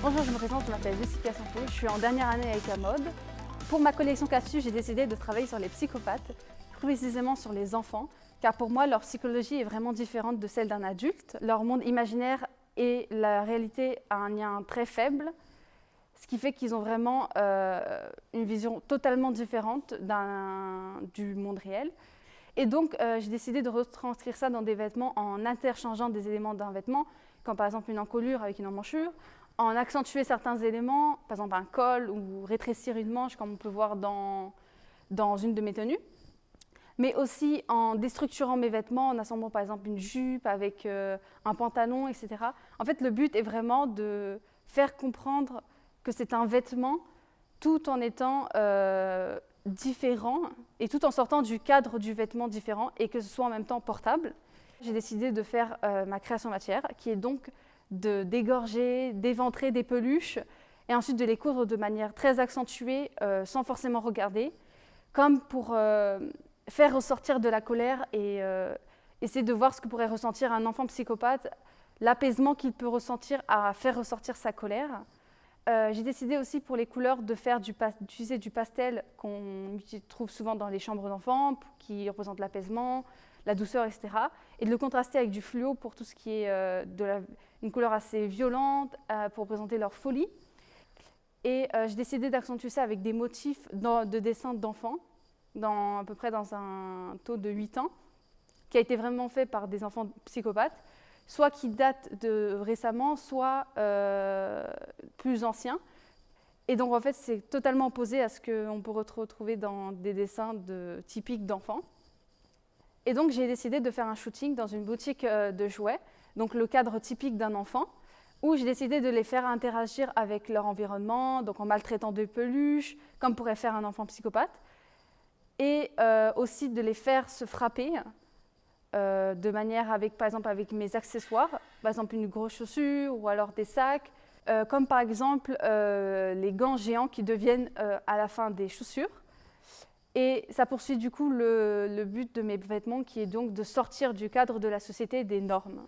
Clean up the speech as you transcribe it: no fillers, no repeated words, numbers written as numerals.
Bonjour, je me présente, je m'appelle Jessica Santo, je suis en dernière année avec la mode. Pour ma collection Casu, j'ai décidé de travailler sur les psychopathes, plus précisément sur les enfants, car pour moi, leur psychologie est vraiment différente de celle d'un adulte. Leur monde imaginaire et la réalité a un lien très faible, ce qui fait qu'ils ont vraiment une vision totalement différente du monde réel. Et donc, j'ai décidé de retranscrire ça dans des vêtements en interchangeant des éléments d'un vêtement, comme par exemple une encolure avec une emmanchure, en accentuer certains éléments, par exemple un col ou rétrécir une manche, comme on peut voir dans une de mes tenues, mais aussi en déstructurant mes vêtements, en assemblant par exemple une jupe avec un pantalon, etc. En fait, le but est vraiment de faire comprendre que c'est un vêtement tout en étant différent et tout en sortant du cadre du vêtement différent et que ce soit en même temps portable. J'ai décidé de faire ma création matière, qui est donc de dégorger, d'éventrer des peluches et ensuite de les coudre de manière très accentuée sans forcément regarder, comme pour faire ressortir de la colère et essayer de voir ce que pourrait ressentir un enfant psychopathe, l'apaisement qu'il peut ressentir à faire ressortir sa colère. J'ai décidé aussi pour les couleurs de faire d'utiliser du pastel qu'on trouve souvent dans les chambres d'enfants, qui représente l'apaisement, la douceur, etc. Et de le contraster avec du fluo pour tout ce qui est une couleur assez violente, pour représenter leur folie. Et j'ai décidé d'accentuer ça avec des motifs de dessins d'enfants, à peu près dans un taux de 8 ans, qui a été vraiment fait par des enfants psychopathes, soit qui datent de récemment, soit plus anciens. Et donc en fait, c'est totalement opposé à ce qu'on peut retrouver dans des dessins typiques d'enfants. Et donc j'ai décidé de faire un shooting dans une boutique de jouets, donc le cadre typique d'un enfant, où j'ai décidé de les faire interagir avec leur environnement, donc en maltraitant des peluches, comme pourrait faire un enfant psychopathe, et aussi de les faire se frapper de manière par exemple avec mes accessoires, par exemple une grosse chaussure ou alors des sacs, comme par exemple les gants géants qui deviennent à la fin des chaussures. Et ça poursuit du coup le but de mes vêtements qui est donc de sortir du cadre de la société des normes.